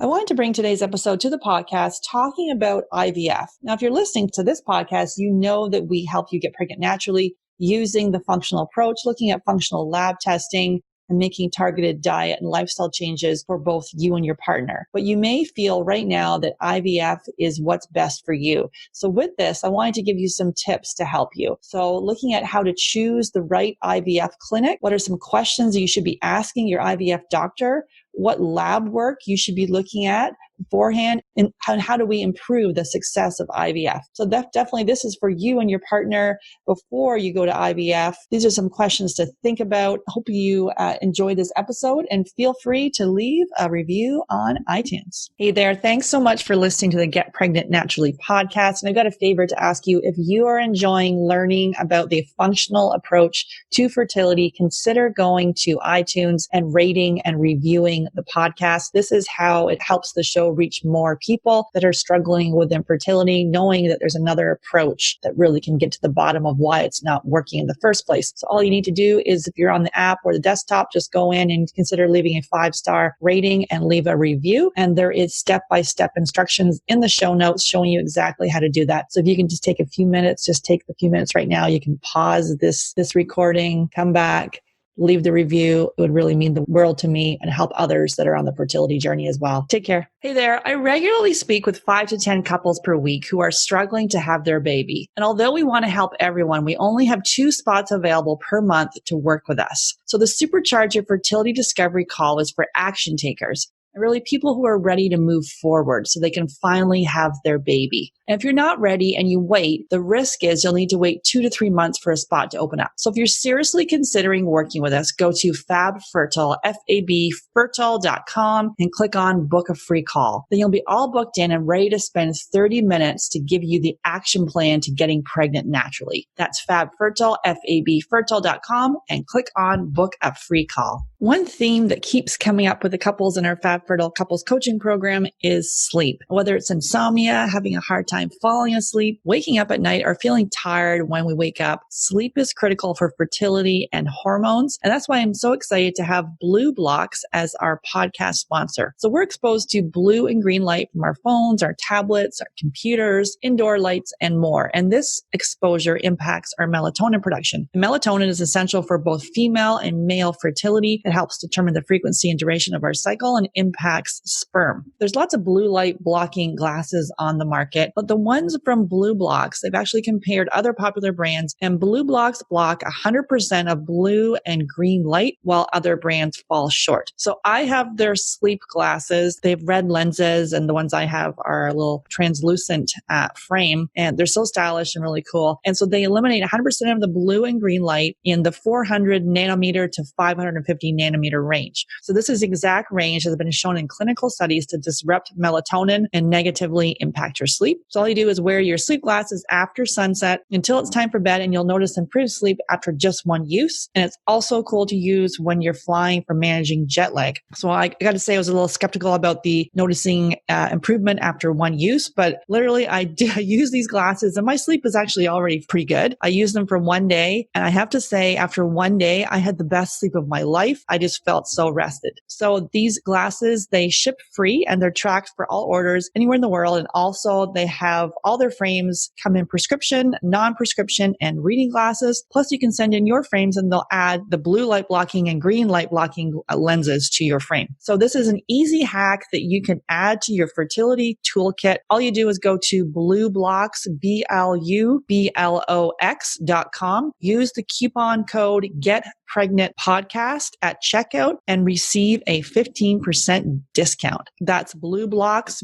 I wanted to bring today's episode to the podcast talking about IVF. Now, if you're listening to this podcast, you know that we help you get pregnant naturally using the functional approach, looking at functional lab testing and making targeted diet and lifestyle changes for both you and your partner. But you may feel right now that IVF is what's best for you. So with this, I wanted to give you some tips to help you. So looking at how to choose the right IVF clinic, what are some questions that you should be asking your IVF doctor, what lab work you should be looking at beforehand, and how do we improve the success of IVF. So definitely this is for you and your partner before you go to IVF. These are some questions to think about. Hope you enjoy this episode and feel free to leave a review on iTunes. Hey there. Thanks so much for listening to the Get Pregnant Naturally podcast. And I've got a favor to ask you. If you are enjoying learning about the functional approach to fertility, consider going to iTunes and rating and reviewing the podcast. This is how it helps the show reach more people that are struggling with infertility, knowing that there's another approach that really can get to the bottom of why it's not working in the first place. So all you need to do is, if you're on the app or the desktop, just go in and consider leaving a 5-star rating and leave a review. And there is step-by-step instructions in the show notes showing you exactly how to do that. So if you can just take a few minutes, just take the few minutes right now. You can pause this recording, come back, leave the review. It would really mean the world to me and help others that are on the fertility journey as well. Take care. Hey there. I regularly speak with 5 to 10 couples per week who are struggling to have their baby. And although we want to help everyone, we only have 2 spots available per month to work with us. So the Supercharge Your Fertility Discovery call is for action takers, and really people who are ready to move forward so they can finally have their baby. And if you're not ready and you wait, the risk is you'll need to wait 2 to 3 months for a spot to open up. So if you're seriously considering working with us, go to FabFertile, FABfertile.com, and click on book a free call. Then you'll be all booked in and ready to spend 30 minutes to give you the action plan to getting pregnant naturally. That's FabFertile, FABfertile.com, and click on book a free call. One theme that keeps coming up with the couples in our FabFertile couples coaching program is sleep. Whether it's insomnia, having a hard time falling asleep, waking up at night, or feeling tired when we wake up, sleep is critical for fertility and hormones. And that's why I'm so excited to have Blue Blocks as our podcast sponsor. So we're exposed to blue and green light from our phones, our tablets, our computers, indoor lights, and more. And this exposure impacts our melatonin production. And melatonin is essential for both female and male fertility. It helps determine the frequency and duration of our cycle and impacts sperm. There's lots of blue light blocking glasses on the market, but the ones from Blue Blocks, they've actually compared other popular brands, and Blue Blocks block 100% of blue and green light, while other brands fall short. So I have their sleep glasses. They have red lenses, and the ones I have are a little translucent frame, and they're so stylish and really cool. And so they eliminate 100% of the blue and green light in the 400 nanometer to 550 nanometer range. So this is the exact range that has been shown in clinical studies to disrupt melatonin and negatively impact your sleep. So all you do is wear your sleep glasses after sunset until it's time for bed, and you'll notice improved sleep after just one use. And it's also cool to use when you're flying for managing jet lag. So I got to say I was a little skeptical about the noticing improvement after one use, but literally I use these glasses and my sleep is actually already pretty good. I used them for one day, and I have to say after one day, I had the best sleep of my life. I just felt so rested. So these glasses, they ship free and they're tracked for all orders anywhere in the world. And also they have all their frames come in prescription, non-prescription, and reading glasses. Plus you can send in your frames and they'll add the blue light blocking and green light blocking lenses to your frame. So this is an easy hack that you can add to your fertility toolkit. All you do is go to BlueBlocks, BLUBLOX.com. Use the coupon code GetPregnantPodcast at checkout and receive a 15% discount. That's BlueBlocks,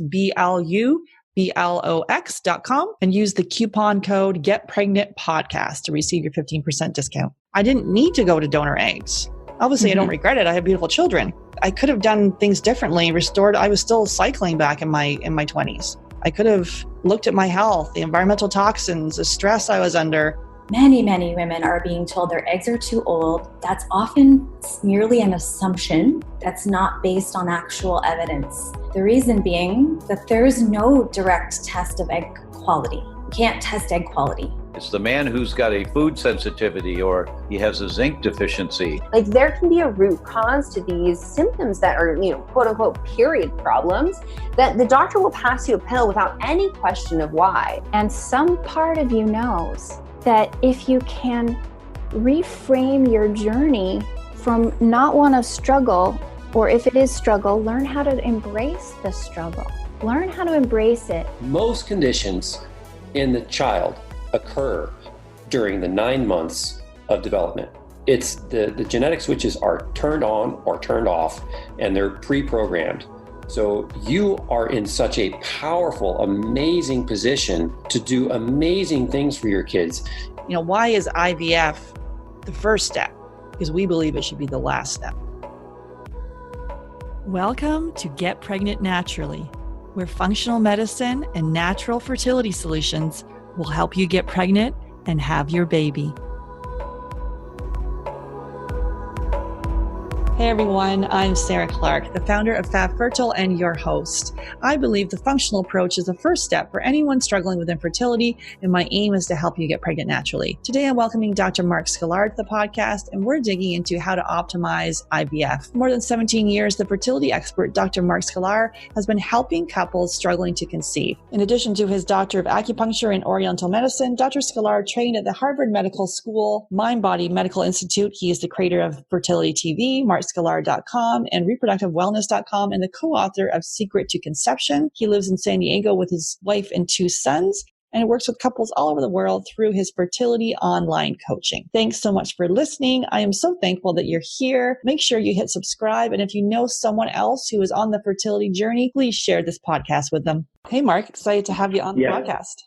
BLUBLOX.com, and use the coupon code GetPregnantPodcast to receive your 15% discount. I didn't need to go to donor eggs. Obviously, I don't regret it. I have beautiful children. I could have done things differently, restored. I was still cycling back in my 20s. I could have looked at my health, the environmental toxins, the stress I was under. Many women are being told their eggs are too old. That's often merely an assumption that's not based on actual evidence. The reason being that there is no direct test of egg quality. You can't test egg quality. It's the man who's got a food sensitivity or he has a zinc deficiency. Like there can be a root cause to these symptoms that are, quote unquote, period problems, that the doctor will pass you a pill without any question of why. And some part of you knows that if you can reframe your journey from not want to struggle, or if it is struggle, learn how to embrace the struggle. Learn how to embrace it. Most conditions in the child occur during the 9 months of development. It's the genetic switches are turned on or turned off, and they're pre-programmed. So you are in such a powerful, amazing position to do amazing things for your kids. Why is IVF the first step? Because we believe it should be the last step. Welcome to Get Pregnant Naturally, where functional medicine and natural fertility solutions will help you get pregnant and have your baby. Hey everyone, I'm Sarah Clark, the founder of Fab Fertile and your host. I believe the functional approach is the first step for anyone struggling with infertility, and my aim is to help you get pregnant naturally. Today I'm welcoming Dr. Marc Sklar to the podcast, and we're digging into how to optimize IVF. For more than 17 years, the fertility expert Dr. Marc Sklar has been helping couples struggling to conceive. In addition to his Doctor of Acupuncture and Oriental Medicine, Dr. Sklar trained at the Harvard Medical School Mind Body Medical Institute. He is the creator of Fertility TV, marcsklar.com, and reproductivewellness.com, and the co-author of Secret to Conception. He lives in San Diego with his wife and 2 sons, and works with couples all over the world through his fertility online coaching. Thanks so much for listening. I am so thankful that you're here. Make sure you hit subscribe, and if you know someone else who is on the fertility journey, please share this podcast with them. Hey, Marc, excited to have you on the podcast.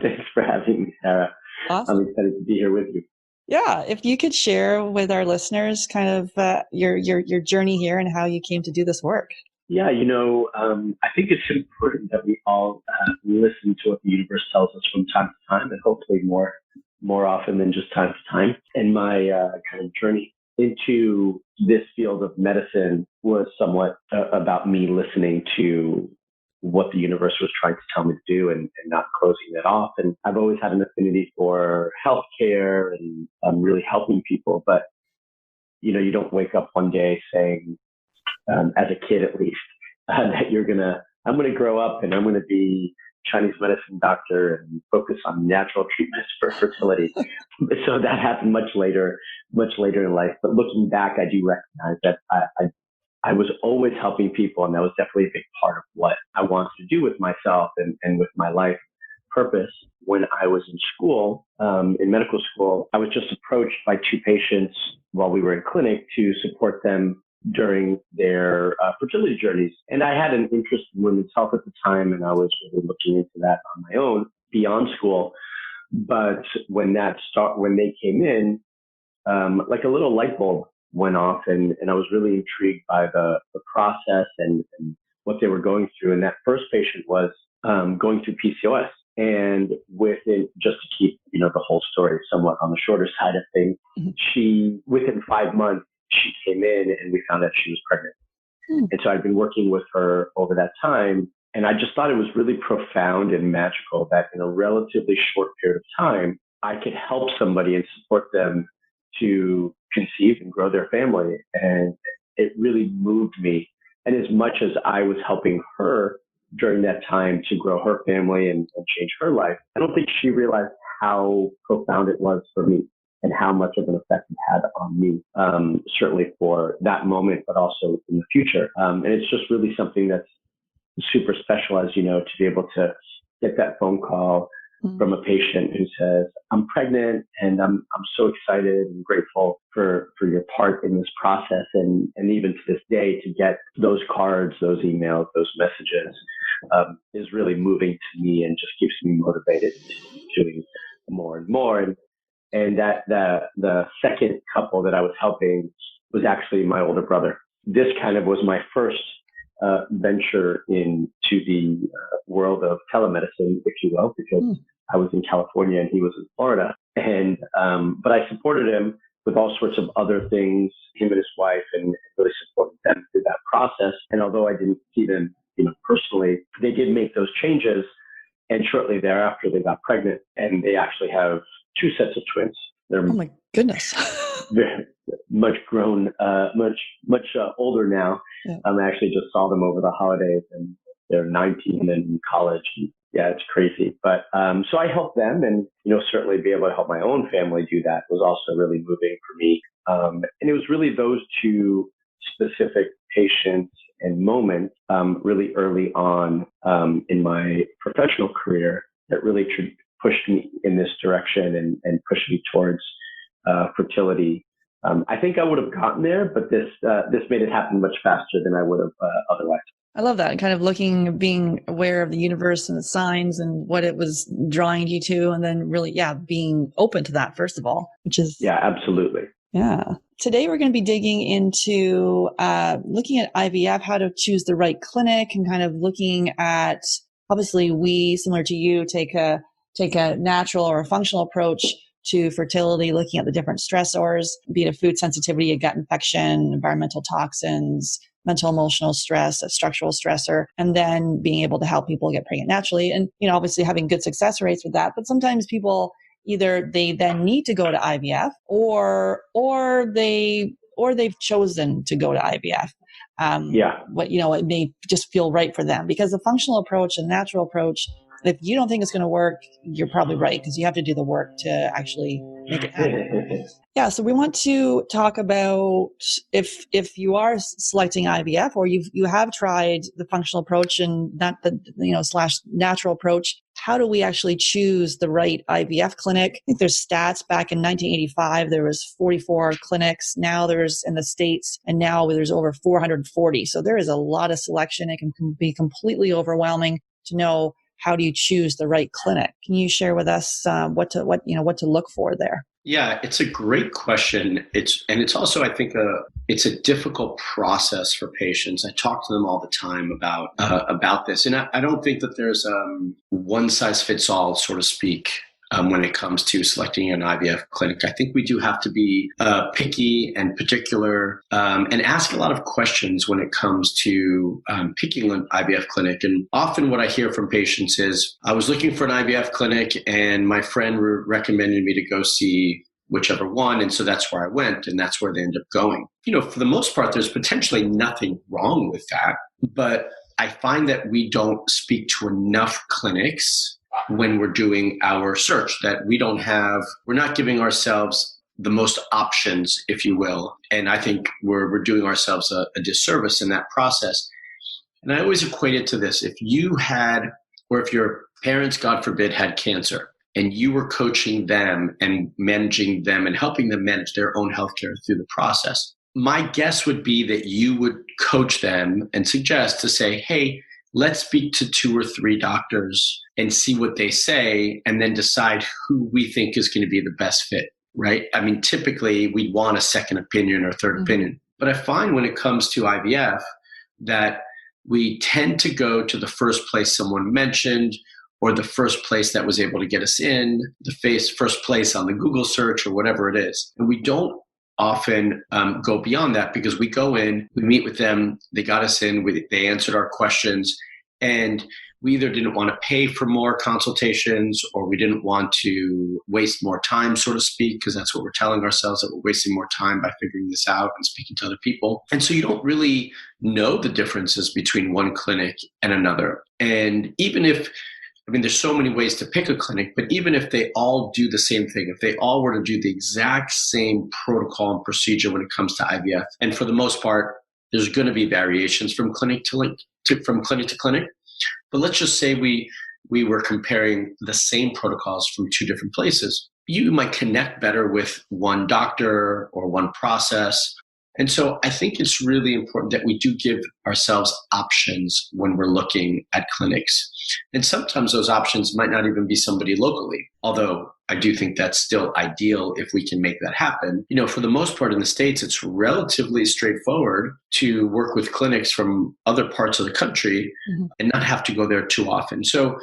Thanks for having me, Sarah. Awesome. I'm excited to be here with you. Yeah, if you could share with our listeners kind of your journey here and how you came to do this work. Yeah, I think it's important that we all listen to what the universe tells us from time to time, and hopefully more often than just time to time. And my kind of journey into this field of medicine was somewhat about me listening to what the universe was trying to tell me to do and not closing it off. And I've always had an affinity for healthcare and really helping people. But, you don't wake up one day saying, as a kid at least, that I'm going to grow up and I'm going to be Chinese medicine doctor and focus on natural treatments for fertility. So that happened much later in life. But looking back, I do recognize that I was always helping people, and that was definitely a big part of what I wanted to do with myself and with my life purpose. When I was in school, in medical school, I was just approached by 2 patients while we were in clinic to support them during their fertility journeys. And I had an interest in women's health at the time, and I was really looking into that on my own beyond school. But when they came in, like a little light bulb went off, and I was really intrigued by the process and what they were going through. And that first patient was going through PCOS. And just to keep, the whole story somewhat on the shorter side of things, within 5 months, she came in and we found out she was pregnant. And so I'd been working with her over that time. And I just thought it was really profound and magical that in a relatively short period of time, I could help somebody and support them to conceive and grow their family. And it really moved me. And as much as I was helping her during that time to grow her family and change her life, I don't think she realized how profound it was for me and how much of an effect it had on me, certainly for that moment, but also in the future. And it's just really something that's super special, as you know, to be able to get that phone call from a patient who says, I'm pregnant and I'm so excited and grateful for your part in this process. And even to this day, to get those cards, those emails, those messages is really moving to me and just keeps me motivated to doing more and more. And that the second couple that I was helping was actually my older brother. This kind of was my first venture into the world of telemedicine, if you will, because I was in California and he was in Florida. And but I supported him with all sorts of other things, him and his wife, and really supported them through that process. And although I didn't see them, personally, they did make those changes and shortly thereafter, they got pregnant, and they actually have 2 sets of twins. They're Oh my goodness. very much grown, much older now. Yeah. I actually just saw them over the holidays, and they're 19 and in college. Yeah, it's crazy. But so I helped them, and certainly be able to help my own family do that was also really moving for me. And it was really those 2 specific patients and moments really early on in my professional career that really pushed me in this direction and pushed me towards fertility. I think I would have gotten there, but this made it happen much faster than I would have otherwise. I love that. Kind of being aware of the universe and the signs and what it was drawing you to. And then really, being open to that, first of all, which is. Yeah, absolutely. Yeah. Today, we're going to be digging into looking at IVF, how to choose the right clinic, and kind of looking at, obviously, we, similar to you, take a natural or a functional approach to fertility, looking at the different stressors, be it a food sensitivity, a gut infection, environmental toxins, mental emotional stress, a structural stressor, and then being able to help people get pregnant naturally. And, obviously having good success rates with that. But sometimes people either they then need to go to IVF or they've chosen to go to IVF. It may just feel right for them, because the functional approach and natural approach, if you don't think it's going to work, you're probably right, because you have to do the work to actually make it happen. Yeah, so we want to talk about if you are selecting IVF, or you have tried the functional approach and not the / natural approach. How do we actually choose the right IVF clinic? I think there's stats back in 1985, there was 44 clinics. Now there's in the States, and now there's over 440. So there is a lot of selection. It can be completely overwhelming to know how do you choose the right clinic. Can you share with us what to look for there? Yeah, it's a great question. It's also, I think, it's a difficult process for patients. I talk to them all the time about this, and I don't think that there's one size fits all, so to speak, when it comes to selecting an IVF clinic. I think we do have to be picky and particular, and ask a lot of questions when it comes to picking an IVF clinic. And often what I hear from patients is, I was looking for an IVF clinic and my friend recommended me to go see whichever one. And so that's where I went, and that's where they end up going. For the most part, there's potentially nothing wrong with that. But I find that we don't speak to enough clinics when we're doing our search, that we're not giving ourselves the most options, if you will. And I think we're doing ourselves a disservice in that process. And I always equate it to this. If your parents, God forbid, had cancer, and you were coaching them and managing them and helping them manage their own healthcare through the process, my guess would be that you would coach them and suggest to say, hey, let's speak to 2 or 3 doctors and see what they say, and then decide who we think is going to be the best fit, right? I mean, typically we'd want a second opinion or third opinion. But I find when it comes to IVF that we tend to go to the first place someone mentioned, or the first place that was able to get us in, first place on the Google search or whatever it is. And we don't often go beyond that, because we go in, we meet with them, they got us in, they answered our questions, and we either didn't want to pay for more consultations, or we didn't want to waste more time, so to speak, because that's what we're telling ourselves, that we're wasting more time by figuring this out and speaking to other people. And so you don't really know the differences between one clinic and another. And even if there's so many ways to pick a clinic, but even if they all do the same thing, if they all were to do the exact same protocol and procedure when it comes to IVF, and for the most part, there's going to be variations from clinic to clinic. But let's just say we were comparing the same protocols from 2 different places. You might connect better with one doctor or one process. And so I think it's really important that we do give ourselves options when we're looking at clinics. And sometimes those options might not even be somebody locally, although I do think that's still ideal if we can make that happen. For the most part in the States, it's relatively straightforward to work with clinics from other parts of the country and not have to go there too often. So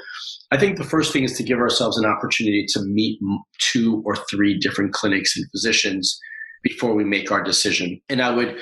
I think the first thing is to give ourselves an opportunity to meet 2 or 3 different clinics and physicians before we make our decision. And I would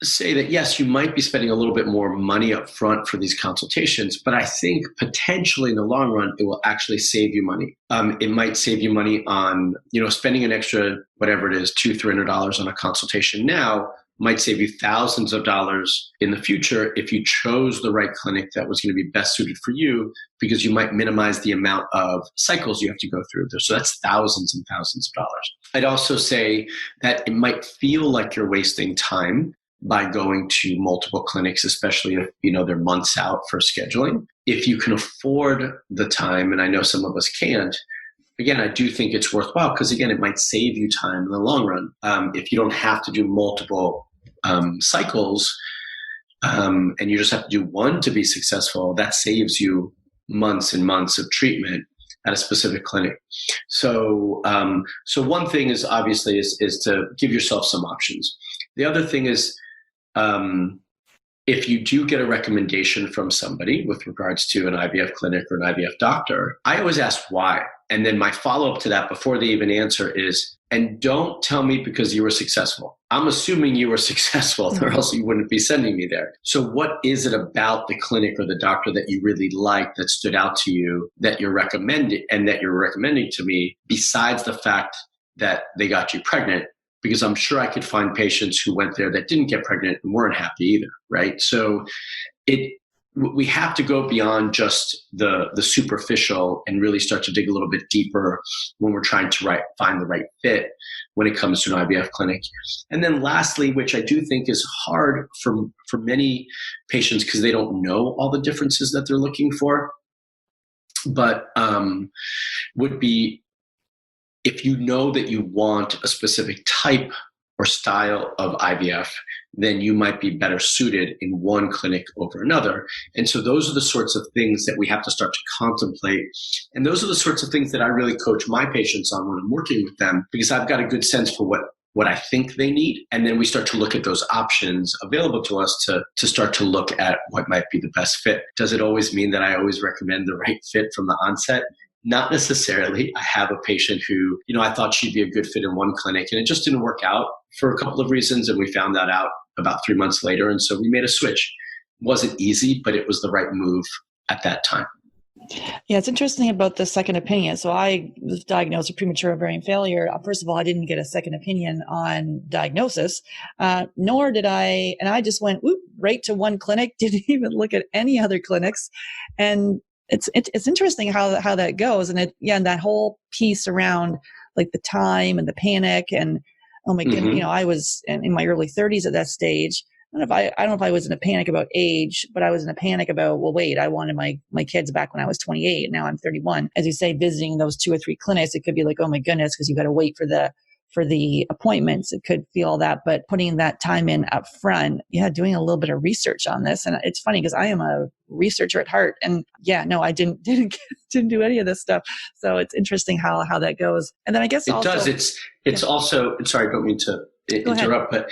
say that, yes, you might be spending a little bit more money up front for these consultations, but I think potentially in the long run, it will actually save you money. It might save you money on, spending an extra, whatever it is, $200-$300 on a consultation now might save you thousands of dollars in the future if you chose the right clinic that was going to be best suited for you, because you might minimize the amount of cycles you have to go through. So that's thousands and thousands of dollars. I'd also say that it might feel like you're wasting time by going to multiple clinics, especially if, they're months out for scheduling. If you can afford the time, and I know some of us can't, again, I do think it's worthwhile because, again, it might save you time in the long run. If you don't have to do multiple cycles and you just have to do one to be successful, that saves you months and months of treatment at a specific clinic. So one thing is obviously is to give yourself some options. The other thing is, if you do get a recommendation from somebody with regards to an IVF clinic or an IVF doctor, I always ask why. And then my follow-up to that before they even answer is, and don't tell me because you were successful. I'm assuming you were successful or else you wouldn't be sending me there. So what is it about the clinic or the doctor that you really like that stood out to you that you're recommending to me, besides the fact that they got you pregnant? Because I'm sure I could find patients who went there that didn't get pregnant and weren't happy either, right? So we have to go beyond just the superficial and really start to dig a little bit deeper when we're trying to find the right fit when it comes to an IVF clinic. And then lastly, which I do think is hard for many patients because they don't know all the differences that they're looking for, but would be, if you know that you want a specific type or style of IVF, then you might be better suited in one clinic over another. And so those are the sorts of things that we have to start to contemplate. And those are the sorts of things that I really coach my patients on when I'm working with them, because I've got a good sense for what I think they need. And then we start to look at those options available to us to start to look at what might be the best fit. Does it always mean that I always recommend the right fit from the onset? Not necessarily. I have a patient who, I thought she'd be a good fit in one clinic and it just didn't work out for a couple of reasons. And we found that out about 3 months later. And so we made a switch. It wasn't easy, but it was the right move at that time. Yeah, it's interesting about the second opinion. So I was diagnosed with premature ovarian failure. First of all, I didn't get a second opinion on diagnosis, nor did I. And I just went right to one clinic, didn't even look at any other clinics. And it's interesting how that goes. And and that whole piece around like the time and the panic and, oh my goodness, I was in my early 30s at that stage. I don't know if I was in a panic about age, but I was in a panic about, well, wait, I wanted my kids back when I was 28. Now I'm 31. As you say, visiting those 2 or 3 clinics, it could be like, oh my goodness, because you got to wait for the appointments. It could feel that, but putting that time in up front, doing a little bit of research on this. And it's funny because I am a researcher at heart, and I didn't do any of this stuff. So it's interesting how that goes. And then I guess it does. It's also, sorry, I don't mean to interrupt, but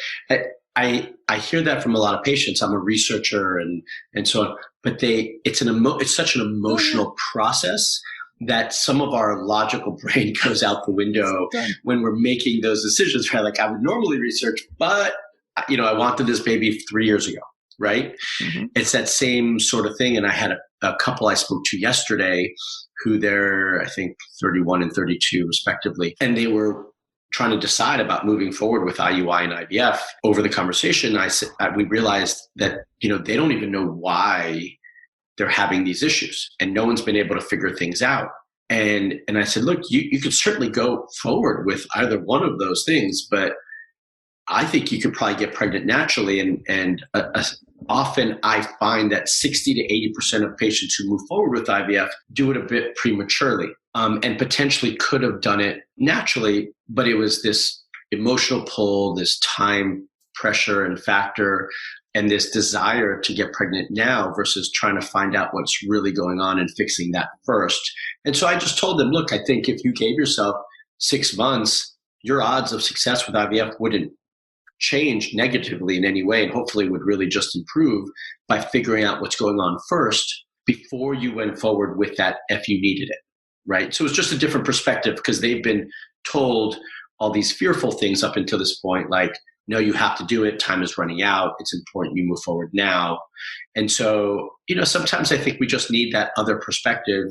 I hear that from a lot of patients. I'm a researcher and so on, but it's such an emotional process that some of our logical brain goes out the window when we're making those decisions, right? Like I would normally research, but I wanted this baby 3 years ago, right? Mm-hmm. It's that same sort of thing. And I had a couple I spoke to yesterday who they're, I think, 31 and 32 respectively. And they were trying to decide about moving forward with IUI and IVF. Over the conversation, we realized that, they don't even know why they're having these issues and no one's been able to figure things out. And I said, look, you could certainly go forward with either one of those things, but I think you could probably get pregnant naturally. And often I find that 60 to 80% of patients who move forward with IVF do it a bit prematurely, and potentially could have done it naturally, but it was this emotional pull, this time pressure and factor, and this desire to get pregnant now versus trying to find out what's really going on and fixing that first. And so I just told them, look, I think if you gave yourself 6 months, your odds of success with IVF wouldn't change negatively in any way, and hopefully would really just improve by figuring out what's going on first before you went forward with that if you needed it, right? So it's just a different perspective because they've been told all these fearful things up until this point, like, no, you have to do it. Time is running out. It's important you move forward now. And so, sometimes I think we just need that other perspective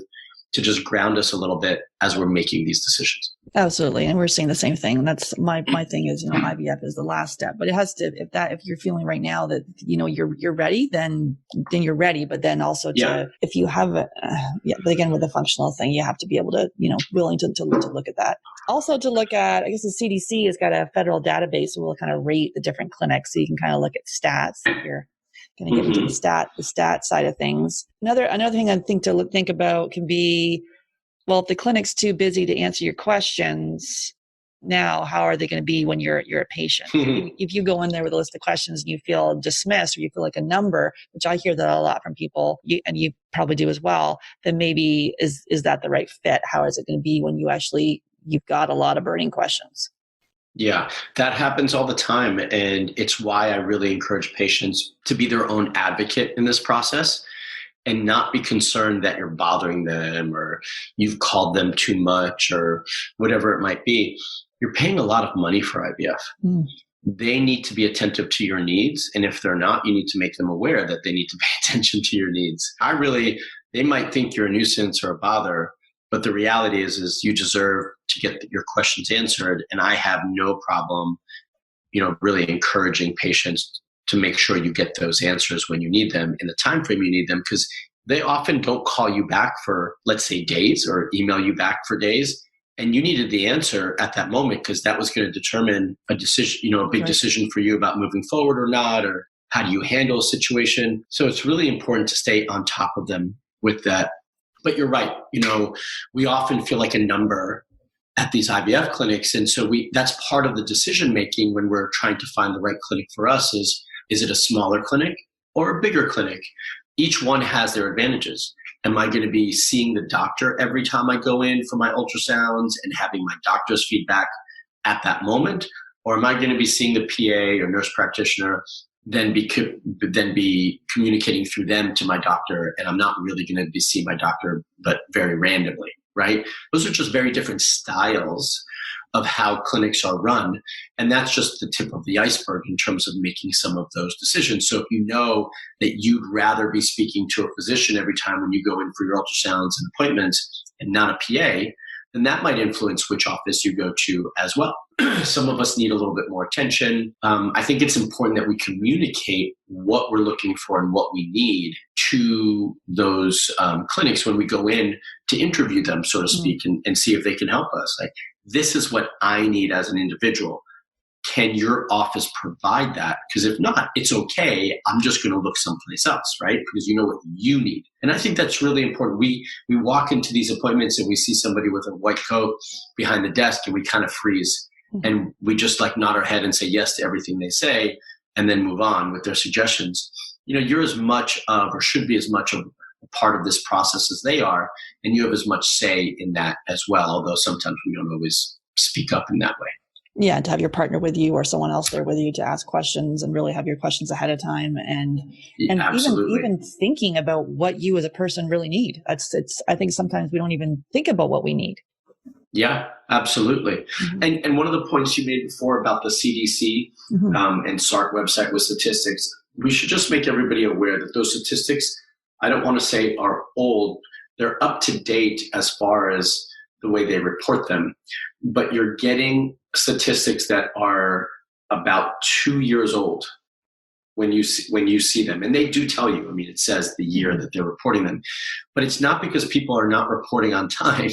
to just ground us a little bit as we're making these decisions. Absolutely. And we're seeing the same thing. That's my thing is, IVF is the last step, but it has to, if you're feeling right now that, you're ready, then you're ready. But then also if you have but again, with the functional thing, you have to be able to, willing to look at that. Also to look at, I guess the CDC has got a federal database that will kind of rate the different clinics. So you can kind of look at stats if you're going to get into the stat side of things. Another thing I think to think about can be, well, if the clinic's too busy to answer your questions now, how are they going to be when you're a patient? If you go in there with a list of questions and you feel dismissed or you feel like a number, which I hear that a lot from people, and you probably do as well, then maybe is that the right fit? How is it going to be when you've got a lot of burning questions? Yeah, that happens all the time. And it's why I really encourage patients to be their own advocate in this process and not be concerned that you're bothering them or you've called them too much or whatever it might be. You're paying a lot of money for IVF. They need to be attentive to your needs. And if they're not, you need to make them aware that they need to pay attention to your needs. They might think you're a nuisance or a bother, but the reality is you deserve to get your questions answered. And I have no problem, really encouraging patients to make sure you get those answers when you need them in the time frame you need them, because they often don't call you back for, let's say, days or email you back for days. And you needed the answer at that moment because that was going to determine a decision, a big decision for you about moving forward or not, or how do you handle a situation. So it's really important to stay on top of them with that. But you're right. We often feel like a number at these IVF clinics. And so that's part of the decision making when we're trying to find the right clinic for us is it a smaller clinic or a bigger clinic? Each one has their advantages. Am I going to be seeing the doctor every time I go in for my ultrasounds and having my doctor's feedback at that moment? Or am I going to be seeing the PA or nurse practitioner, then be communicating through them to my doctor, and I'm not really going to be seeing my doctor, but very randomly, right? Those are just very different styles of how clinics are run. And that's just the tip of the iceberg in terms of making some of those decisions. So if you know that you'd rather be speaking to a physician every time when you go in for your ultrasounds and appointments and not a PA, then that might influence which office you go to as well. Some of us need a little bit more attention. I think it's important that we communicate what we're looking for and what we need to those clinics when we go in to interview them, so to speak, and see if they can help us. Like, this is what I need as an individual. Can your office provide that? Because if not, it's okay. I'm just going to look someplace else, right? Because you know what you need. And I think that's really important. We walk into these appointments and we see somebody with a white coat behind the desk and we kind of freeze. And we just nod our head and say yes to everything they say and then move on with their suggestions. You're as much of, or should be as much of, a part of this process as they are, and you have as much say in that as well, although sometimes we don't always speak up in that way. Yeah, to have your partner with you or someone else there with you to ask questions and really have your questions ahead of time and even thinking about what you as a person really need. I think sometimes we don't even think about what we need. Yeah, absolutely. And one of the points you made before about the CDC and SART website with statistics, we should just make everybody aware that those statistics, I don't want to say are old, they're up to date as far as the way they report them, but you're getting statistics that are about 2 years old when you see them. And they do tell you, it says the year that they're reporting them, but it's not because people are not reporting on time.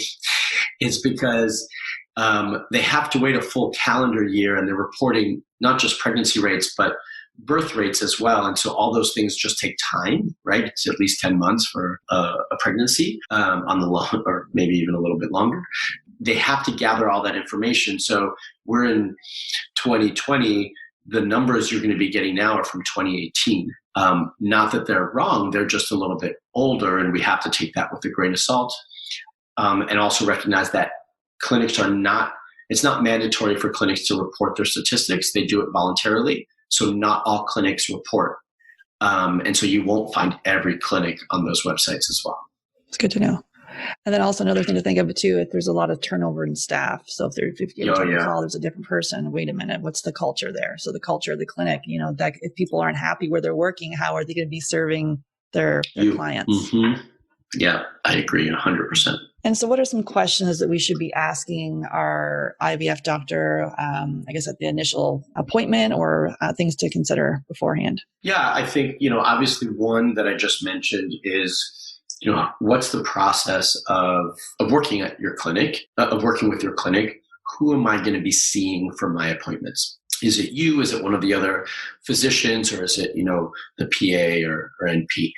It's because they have to wait a full calendar year and they're reporting not just pregnancy rates, but birth rates as well. And so all those things just take time, right? It's at least 10 months for a pregnancy on the long, or maybe even a little bit longer. They have to gather all that information. So we're in 2020. The numbers you're going to be getting now are from 2018. Not that they're wrong. They're just a little bit older, and we have to take that with a grain of salt. And also recognize that clinics it's not mandatory for clinics to report their statistics. They do it voluntarily. So not all clinics report. And so you won't find every clinic on those websites as well. It's good to know. And then also another thing to think of too, if there's a lot of turnover in staff. So if you get a call, there's a different person. Wait a minute, what's the culture there? So the culture of the clinic, that if people aren't happy where they're working, how are they going to be serving their clients? Mm-hmm. Yeah, I agree 100%. And so what are some questions that we should be asking our IVF doctor, I guess at the initial appointment, or things to consider beforehand? Yeah, I think, obviously one that I just mentioned is, what's the process of working at your clinic, of working with your clinic? Who am I going to be seeing for my appointments? Is it you? Is it one of the other physicians, or is it, the PA or NP?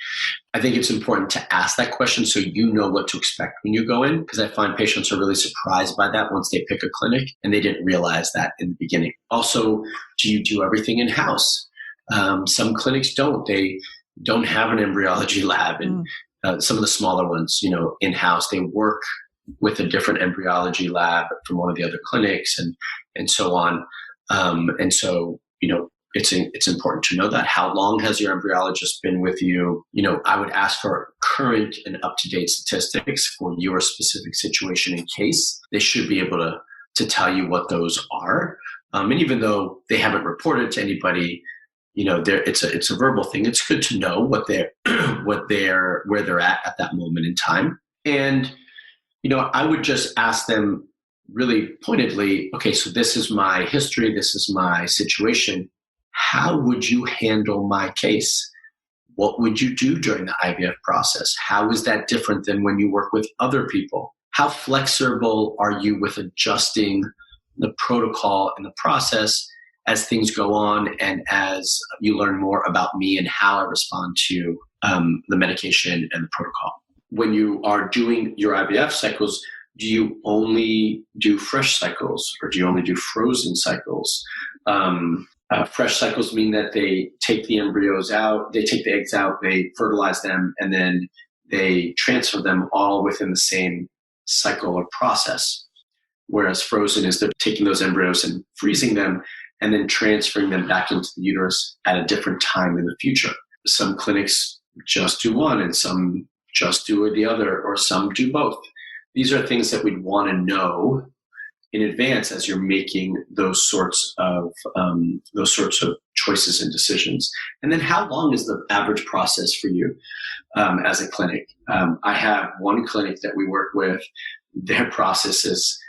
I think it's important to ask that question so you know what to expect when you go in, because I find patients are really surprised by that once they pick a clinic and they didn't realize that in the beginning. Also, do you do everything in-house? Some clinics don't. They don't have an embryology lab, and some of the smaller ones, in-house, they work with a different embryology lab from one of the other clinics and so on. And so, it's important to know that. How long has your embryologist been with you? I would ask for current and up-to-date statistics for your specific situation in case. They should be able to tell you what those are. And even though they haven't reported to anybody, it's a verbal thing. It's good to know where they're at that moment in time. And, I would just ask them really pointedly, okay, so this is my history. This is my situation. How would you handle my case? What would you do during the IVF process? How is that different than when you work with other people? How flexible are you with adjusting the protocol and the process as things go on and as you learn more about me and how I respond to the medication and the protocol? When you are doing your IVF cycles, do you only do fresh cycles or do you only do frozen cycles? Fresh cycles mean that they take the embryos out, they take the eggs out, they fertilize them, and then they transfer them all within the same cycle or process. Whereas frozen is they're taking those embryos and freezing them and then transferring them back into the uterus at a different time in the future. Some clinics just do one and some just do the other, or some do both. These are things that we'd want to know in advance as you're making those sorts of choices and decisions. And then how long is the average process for you as a clinic? I have one clinic that we work with. Their process is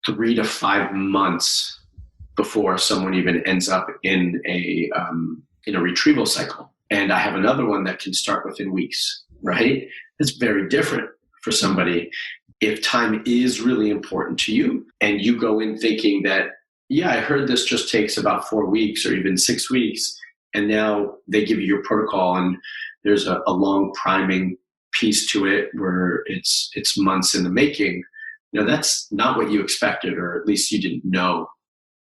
3 to 5 months before someone even ends up in a retrieval cycle. And I have another one that can start within weeks, right? It's very different for somebody. If time is really important to you and you go in thinking that, yeah, I heard this just takes about 4 weeks or even 6 weeks, and now they give you your protocol and there's a long priming piece to it where it's months in the making, that's not what you expected, or at least you didn't know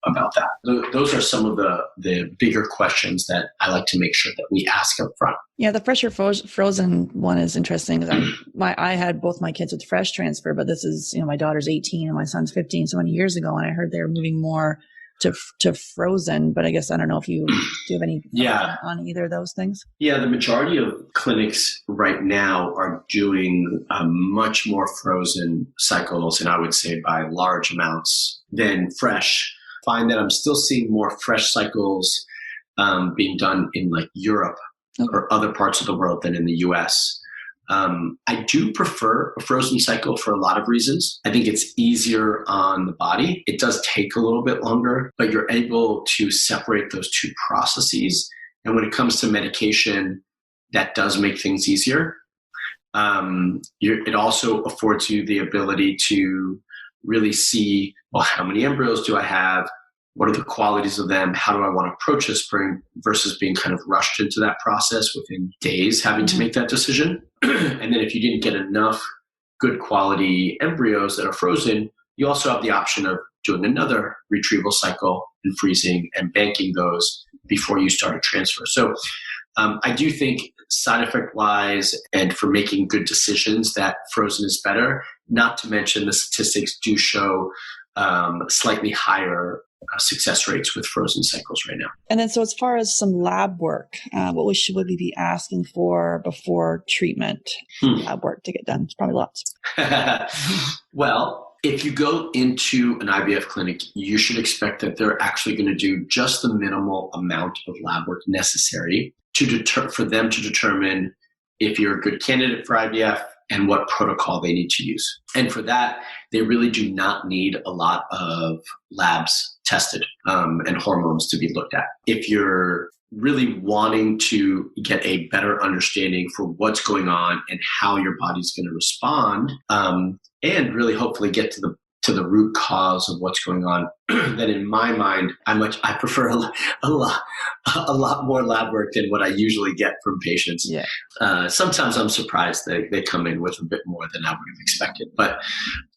about that. Those are some of the bigger questions that I like to make sure that we ask up front. Yeah, the fresh or frozen one is interesting because I had both my kids with fresh transfer, but this is, my daughter's 18 and my son's 15 so many years ago, and I heard they were moving more to frozen, but I guess I don't know if do you have any on either of those things? Yeah, the majority of clinics right now are doing much more frozen cycles, and I would say by large amounts than fresh. Find that I'm still seeing more fresh cycles being done in like Europe or other parts of the world than in the US. I do prefer a frozen cycle for a lot of reasons. I think it's easier on the body. It does take a little bit longer, but you're able to separate those two processes. And when it comes to medication, that does make things easier. It also affords you the ability to really see, well, how many embryos do I have? What are the qualities of them? How do I want to approach this versus being kind of rushed into that process within days, having to make that decision. And then if you didn't get enough good quality embryos that are frozen, you also have the option of doing another retrieval cycle and freezing and banking those before you start a transfer. So I do think side effect wise and for making good decisions that frozen is better, not to mention the statistics do show slightly higher success rates with frozen cycles right now. And then, so as far as some lab work, what should we be asking for before treatment? Lab work to get done. It's probably lots. Well, if you go into an IVF clinic, you should expect that they're actually going to do just the minimal amount of lab work necessary for them to determine if you're a good candidate for IVF and what protocol they need to use. And for that, they really do not need a lot of labs tested and hormones to be looked at. If you're really wanting to get a better understanding for what's going on and how your body's going to respond, and really hopefully get to the root cause of what's going on, then in my mind, I prefer a lot more lab work than what I usually get from patients. Yeah. Sometimes I'm surprised they come in with a bit more than I would have expected. But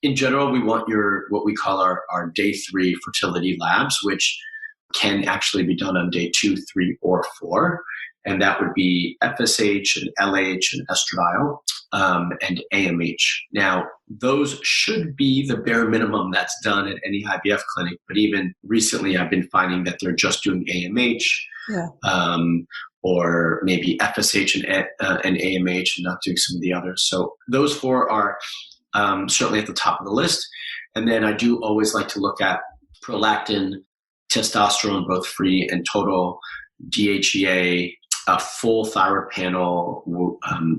in general, we want what we call our day 3 fertility labs, which can actually be done on day 2, 3, or 4. And that would be FSH and LH and estradiol and AMH. Now, those should be the bare minimum that's done at any IVF clinic. But even recently, I've been finding that they're just doing AMH, or maybe FSH and AMH and not doing some of the others. So those 4 are certainly at the top of the list. And then I do always like to look at prolactin, testosterone, both free and total, DHEA, a full thyroid panel,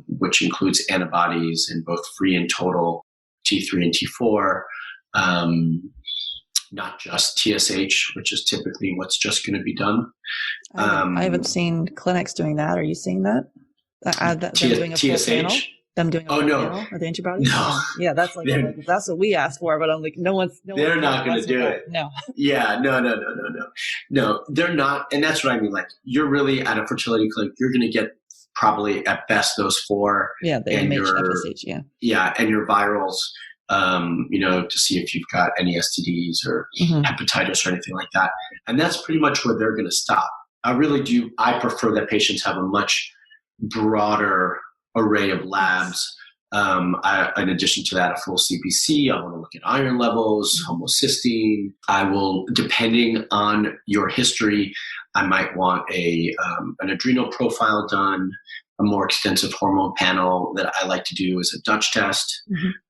which includes antibodies in both free and total, T3 and T4, not just TSH, which is typically what's just going to be done. I haven't seen clinics doing that. Are you seeing that? Them doing a full panel? Them doing a full panel of the antibodies? No. Yeah, that's that's what we asked for, but I'm like, they're not going to do it. No. Yeah, no, they're not. And that's what I mean. Like, you're really at a fertility clinic, you're going to get probably at best those 4. Yeah, the AMH, FSH, yeah. Yeah, and your virals, to see if you've got any STDs or hepatitis or anything like that. And that's pretty much where they're going to stop. I prefer that patients have a much broader array of labs. In addition to that, a full CBC. I want to look at iron levels, homocysteine. I will, depending on your history, I might want an adrenal profile done, a more extensive hormone panel that I like to do is a Dutch test.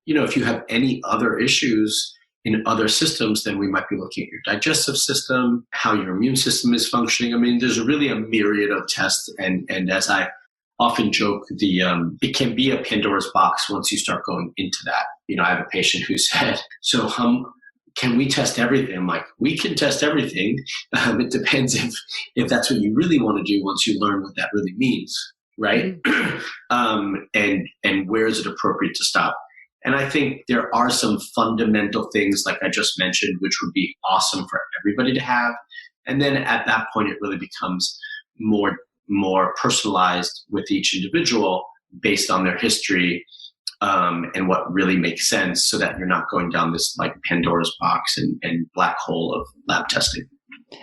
If you have any other issues in other systems, then we might be looking at your digestive system, how your immune system is functioning. I mean, there's really a myriad of tests. And as I often joke, it can be a Pandora's box once you start going into that. I have a patient who said, so can we test everything? I'm like, we can test everything. It depends if that's what you really want to do once you learn what that really means, right? And where is it appropriate to stop? And I think there are some fundamental things, like I just mentioned, which would be awesome for everybody to have. And then at that point, it really becomes more personalized with each individual based on their history, and what really makes sense, so that you're not going down this like Pandora's box and black hole of lab testing.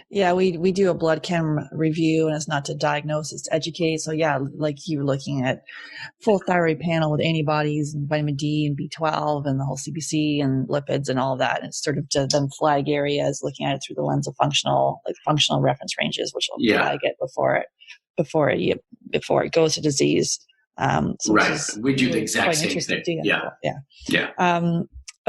Yeah, we do a blood chem review, and it's not to diagnose, it's to educate. So yeah, like you were looking at full thyroid panel with antibodies and vitamin D and B12 and the whole CBC and lipids and all of that. And it's sort of to then flag areas, looking at it through the lens of functional reference ranges, which will flag it before it goes to disease. Right. We do the exact same thing. Yeah.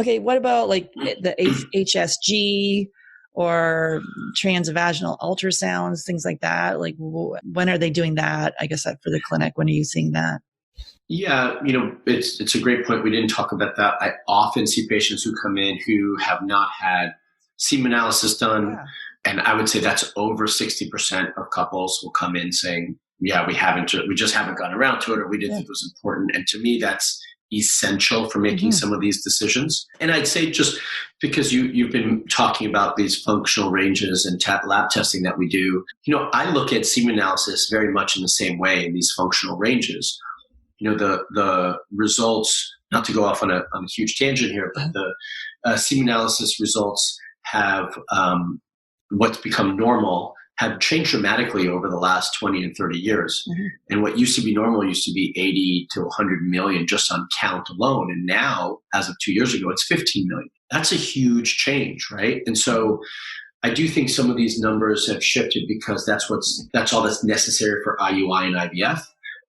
Okay. What about like the HSG or transvaginal ultrasounds, things like that? Like, when are they doing that? I guess for the clinic, when are you seeing that? Yeah, it's a great point. We didn't talk about that. I often see patients who come in who have not had semen analysis done. Yeah. And I would say that's over 60% of couples will come in saying, yeah, we just haven't gotten around to it, or we didn't think it was important. And to me, that's essential for making some of these decisions. And I'd say, just because you've been talking about these functional ranges and lab testing that we do, I look at semen analysis very much in the same way in these functional ranges. The results, not to go off on a huge tangent here, but the semen analysis results have what's become normal have changed dramatically over the last 20 and 30 years. And what used to be normal used to be 80 to 100 million just on count alone. And now, as of 2 years ago, it's 15 million. That's a huge change, right? And so I do think some of these numbers have shifted because that's all that's necessary for IUI and IVF.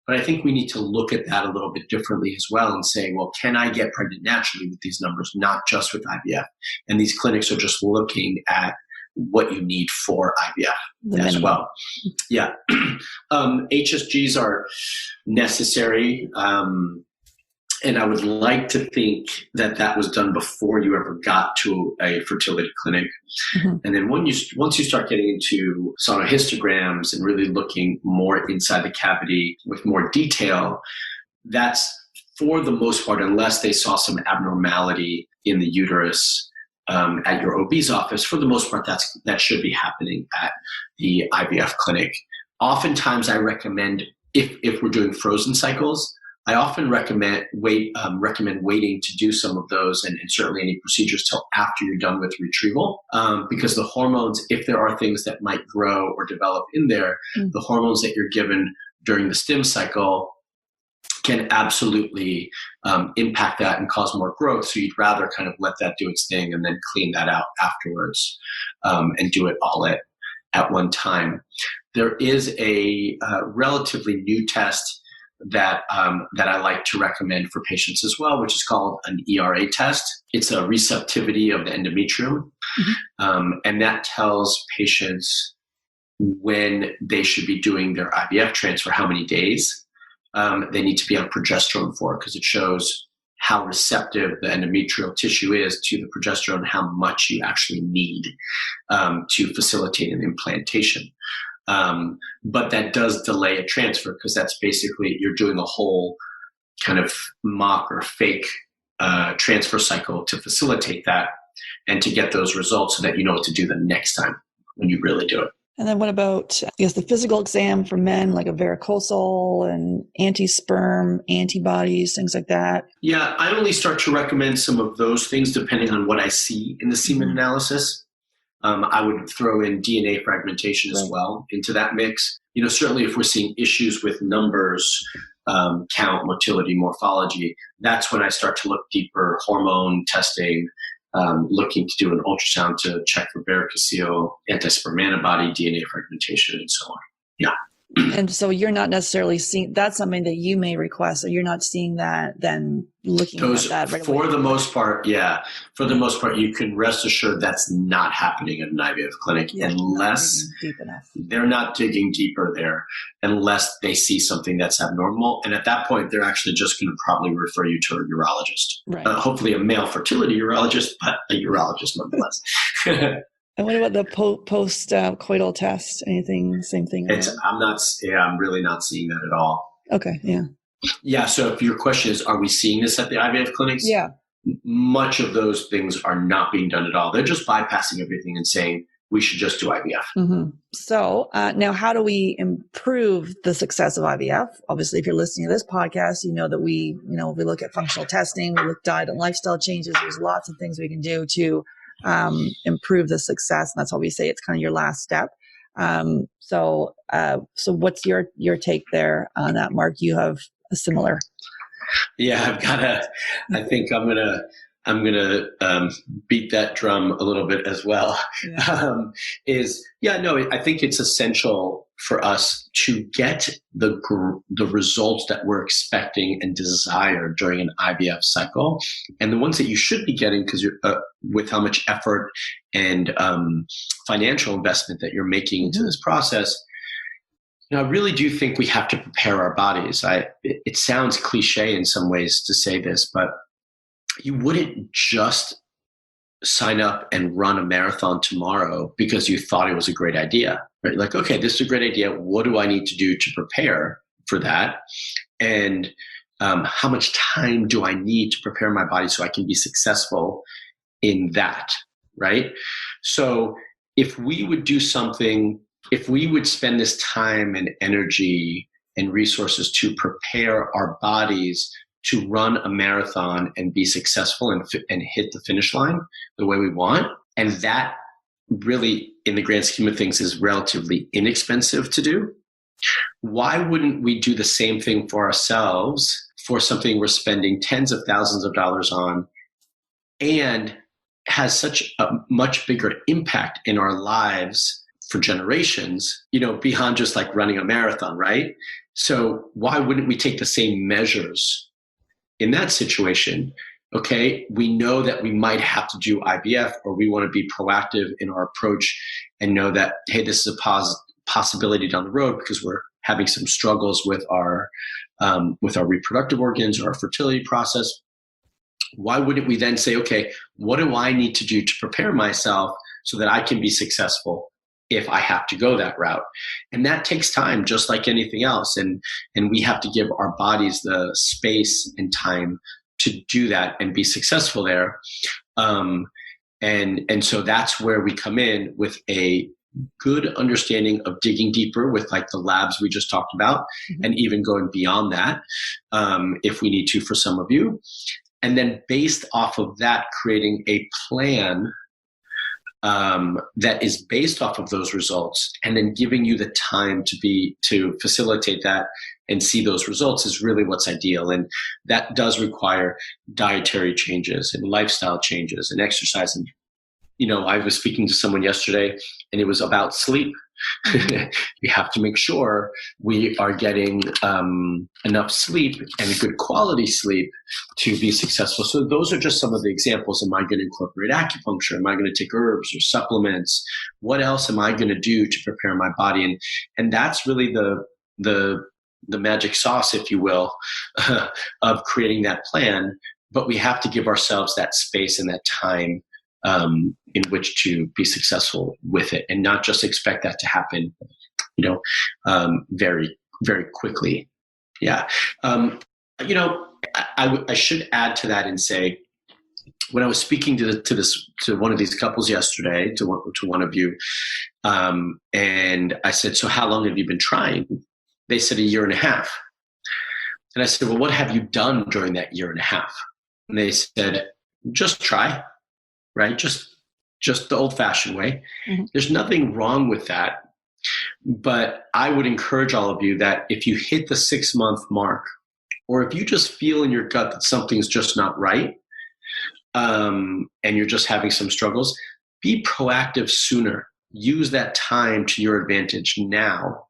But I think we need to look at that a little bit differently as well and say, well, can I get pregnant naturally with these numbers, not just with IVF? And these clinics are just looking at what you need for IVF as well. Yeah. HSGs are necessary. And I would like to think that was done before you ever got to a fertility clinic. Mm-hmm. And then once you start getting into sonohistograms and really looking more inside the cavity with more detail, that's for the most part, unless they saw some abnormality in the uterus at your OB's office, for the most part, that should be happening at the IVF clinic. Oftentimes I recommend, if we're doing frozen cycles, I often recommend waiting to do some of those and certainly any procedures till after you're done with retrieval, because the hormones, if there are things that might grow or develop in there, the hormones that you're given during the stim cycle can absolutely impact that and cause more growth. So you'd rather kind of let that do its thing and then clean that out afterwards and do it all at one time. There is a relatively new test that I like to recommend for patients as well, which is called an ERA test. It's a receptivity of the endometrium, and that tells patients when they should be doing their IVF transfer, how many days they need to be on progesterone for, because it shows how receptive the endometrial tissue is to the progesterone, how much you actually need to facilitate an implantation. But that does delay a transfer, because that's basically you're doing a whole kind of mock or fake transfer cycle to facilitate that and to get those results so that you know what to do the next time when you really do it. And then what about, I guess, the physical exam for men, like a varicosal and anti-sperm antibodies, things like that? Yeah, I only start to recommend some of those things depending on what I see in the semen analysis. I would throw in DNA fragmentation as well into that mix. Certainly if we're seeing issues with numbers, count, motility, morphology, that's when I start to look deeper, hormone testing, looking to do an ultrasound to check for varicocele, anti-sperm antibody, DNA fragmentation, and so on. Yeah. And so you're not necessarily seeing, that's something that you may request, so you're not seeing that, then looking at that right away. For the most part, yeah. For the most part, you can rest assured that's not happening at an IVF clinic unless they're not digging deeper there, unless they see something that's abnormal. And at that point, they're actually just going to probably refer you to a urologist. Right. Hopefully a male fertility urologist, but a urologist nonetheless. And what about the post-coital test? Anything, same thing? I'm really not seeing that at all. Okay, yeah. Yeah, so if your question is, are we seeing this at the IVF clinics? Yeah. Much of those things are not being done at all. They're just bypassing everything and saying, we should just do IVF. Mm-hmm. So now how do we improve the success of IVF? Obviously, if you're listening to this podcast, you know that we look at functional testing, we look at diet and lifestyle changes. There's lots of things we can do to improve the success. And that's why we say it's kind of your last step. So what's your take there on that, Mark? You have a similar. Yeah, I think I'm gonna beat that drum a little bit as well. Yeah. I think it's essential for us to get the results that we're expecting and desire during an IVF cycle, and the ones that you should be getting, because you're with how much effort and financial investment that you're making into this process. I really do think we have to prepare our bodies. It sounds cliche in some ways to say this, but you wouldn't just sign up and run a marathon tomorrow because you thought it was a great idea, right? Like, okay, this is a great idea. What do I need to do to prepare for that? And how much time do I need to prepare my body so I can be successful in that, right? So if we would do something, if we would spend this time and energy and resources to prepare our bodies to run a marathon and be successful and hit the finish line the way we want, and that really, in the grand scheme of things, is relatively inexpensive to do, why wouldn't we do the same thing for ourselves for something we're spending tens of thousands of dollars on and has such a much bigger impact in our lives for generations, beyond just like running a marathon, right? So why wouldn't we take the same measures in that situation? Okay, we know that we might have to do IVF, or we want to be proactive in our approach and know that, hey, this is a possibility down the road because we're having some struggles with our reproductive organs or our fertility process. Why wouldn't we then say, okay, what do I need to do to prepare myself so that I can be successful if I have to go that route? And that takes time, just like anything else. And we have to give our bodies the space and time to do that and be successful there. And so that's where we come in with a good understanding of digging deeper with like the labs we just talked about, and even going beyond that, if we need to for some of you. And then based off of that, creating a plan that is based off of those results, and then giving you the time to facilitate that and see those results is really what's ideal. And that does require dietary changes and lifestyle changes and exercise. And, I was speaking to someone yesterday, and it was about sleep. We have to make sure we are getting enough sleep and good quality sleep to be successful. So those are just some of the examples. Am I going to incorporate acupuncture? Am I going to take herbs or supplements? What else am I going to do to prepare my body? And that's really the magic sauce, if you will, of creating that plan. But we have to give ourselves that space and that time in which to be successful with it, and not just expect that to happen, very, very quickly. Yeah. I should add to that and say, when I was speaking to one of these couples yesterday, to one of you, and I said, so how long have you been trying? They said 1.5 years. And I said, well, what have you done during that 1.5 years? And they said, just try. Right? Just the old-fashioned way. Mm-hmm. There's nothing wrong with that. But I would encourage all of you that if you hit the 6-month mark, or if you just feel in your gut that something's just not right, and you're just having some struggles, be proactive sooner. Use that time to your advantage now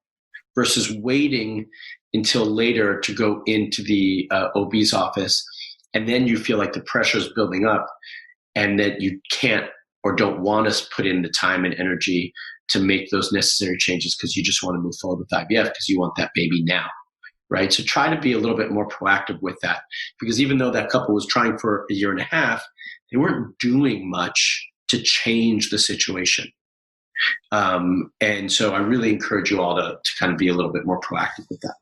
versus waiting until later to go into the OB's office, and then you feel like the pressure is building up, and that you can't or don't want to put in the time and energy to make those necessary changes because you just want to move forward with IVF because you want that baby now, right? So try to be a little bit more proactive with that, because even though that couple was trying for 1.5 years, they weren't doing much to change the situation. And so I really encourage you all to kind of be a little bit more proactive with that.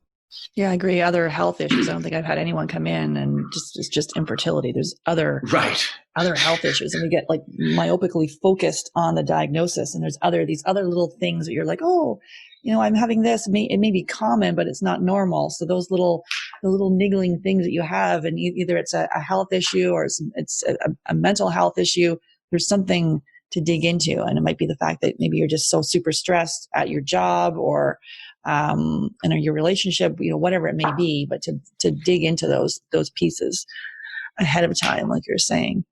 Yeah, I agree. Other health issues. I don't think I've had anyone come in and it's just infertility. There's other health issues, and we get like myopically focused on the diagnosis. And there's these other little things that you're like, oh, I'm having this. It may be common, but it's not normal. So the little niggling things that you have, and either it's a health issue or it's a mental health issue. There's something to dig into, and it might be the fact that maybe you're just so super stressed at your job or in your relationship, whatever it may be, but to dig into those pieces ahead of time, like you're saying.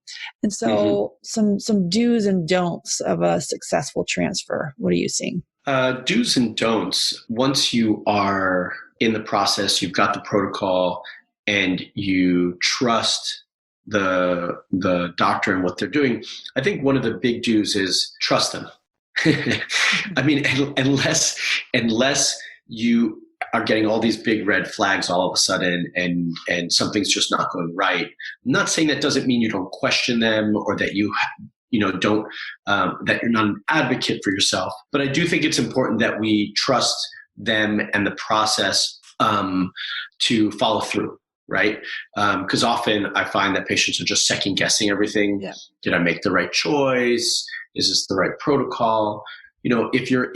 And so some do's and don'ts of a successful transfer. What are you seeing? Do's and don'ts. Once you are in the process, you've got the protocol, and you trust the doctor and what they're doing. I think one of the big do's is trust them. I mean, unless you are getting all these big red flags all of a sudden and something's just not going right. I'm not saying that doesn't mean you don't question them or that you don't, that you're not an advocate for yourself. But I do think it's important that we trust them and the process to follow through. Right? Because often I find that patients are just second guessing everything. Yeah. Did I make the right choice? Is this the right protocol? If you're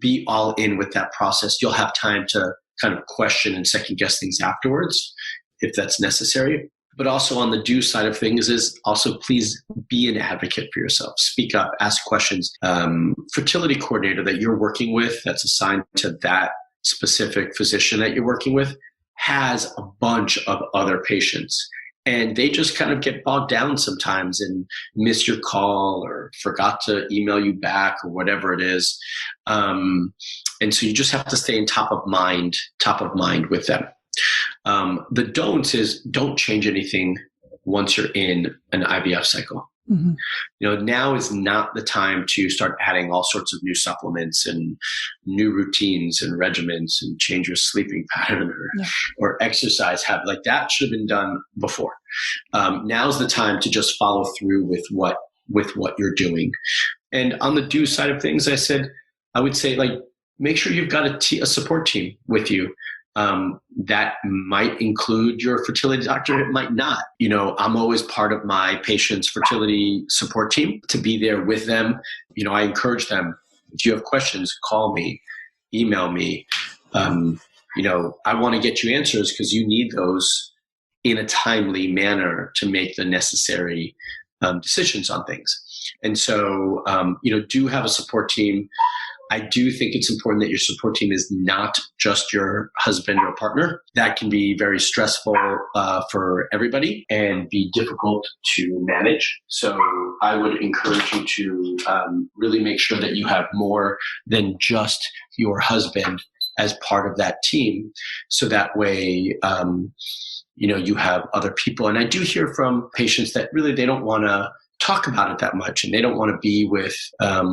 be all in with that process, you'll have time to kind of question and second guess things afterwards if that's necessary. But also on the do side of things is also please be an advocate for yourself. Speak up, ask questions. Fertility coordinator that you're working with that's assigned to that specific physician that you're working with has a bunch of other patients. And they just kind of get bogged down sometimes and miss your call or forgot to email you back or whatever it is. And so you just have to stay in top of mind with them. The don'ts is don't change anything once you're in an IVF cycle. Mm-hmm. Now is not the time to start adding all sorts of new supplements and new routines and regimens and change your sleeping pattern or exercise habit. Like that should have been done before. Now's the time to just follow through with what you're doing. And on the do side of things, I would say like make sure you've got a support team with you. That might include your fertility doctor. It might not. I'm always part of my patients' fertility support team to be there with them. I encourage them. If you have questions, call me, email me. I want to get you answers because you need those in a timely manner to make the necessary decisions on things. And so, do have a support team. I do think it's important that your support team is not just your husband or partner. That can be very stressful for everybody and be difficult to manage. So I would encourage you to really make sure that you have more than just your husband as part of that team. So that way, you have other people. And I do hear from patients that really they don't want to talk about it that much, and they don't want to be with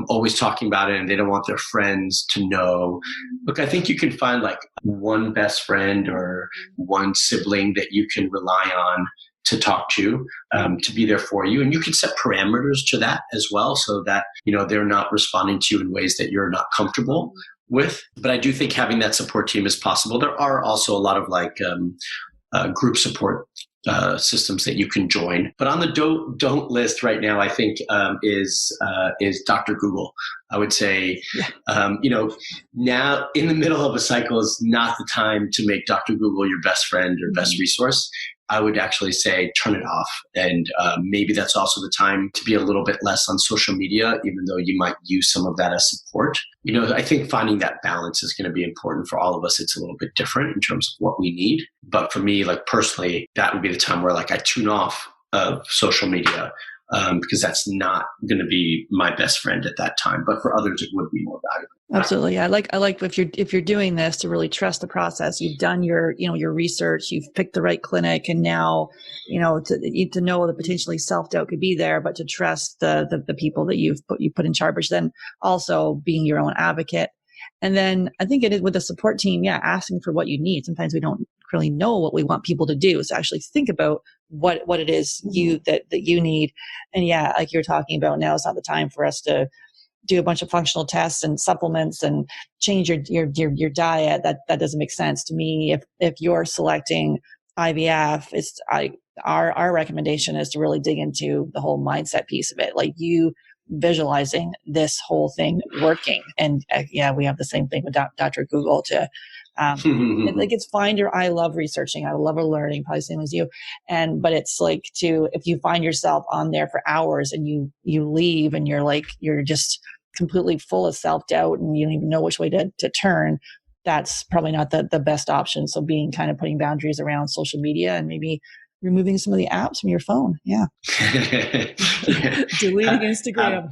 always talking about it, and they don't want their friends to know. Look, I think you can find like one best friend or one sibling that you can rely on to talk to be there for you. And you can set parameters to that as well so that, they're not responding to you in ways that you're not comfortable with. But I do think having that support team is possible. There are also a lot of like group support systems that you can join. But on the don't list right now, I think is Dr. Google. I would say, now in the middle of a cycle is not the time to make Dr. Google your best friend or best resource. I would actually say turn it off. And maybe that's also the time to be a little bit less on social media, even though you might use some of that as support. I think finding that balance is going to be important for all of us. It's a little bit different in terms of what we need. But for me, like personally, that would be the time where like I tune off of social media because that's not going to be my best friend at that time. But for others, it would be more valuable. Absolutely. I like if you're doing this to really trust the process. You've done your research, you've picked the right clinic, and now, to know that potentially self-doubt could be there, but to trust the people that you put in charge, then also being your own advocate. And then I think it is with the support team, asking for what you need. Sometimes we don't really know what we want people to do. So actually think about what it is that you need. And like you're talking about, now is not the time for us to do a bunch of functional tests and supplements and change your diet. That doesn't make sense to me. If you're selecting IVF, our recommendation is to really dig into the whole mindset piece of it. Like you visualizing this whole thing working. And we have the same thing with Dr. Google to, like it's fine. I love researching. I love learning, probably the same as you. But it's like if you find yourself on there for hours and you leave and you're just completely full of self-doubt and you don't even know which way to turn, that's probably not the best option. So putting boundaries around social media and maybe removing some of the apps from your phone. Yeah. Deleting Instagram.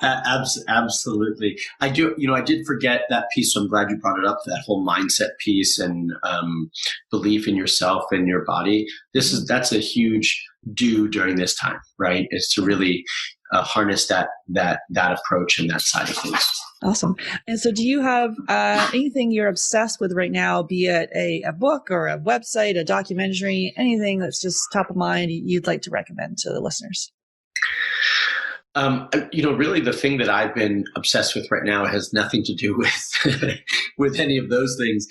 Absolutely. I did forget that piece. So I'm glad you brought it up, that whole mindset piece and belief in yourself and your body. That's a huge do during this time, right? Is to really harness that approach and that side of things. Awesome. And so do you have anything you're obsessed with right now, be it a book or a website, a documentary, anything that's just top of mind you'd like to recommend to the listeners? Really the thing that I've been obsessed with right now has nothing to do with with any of those things.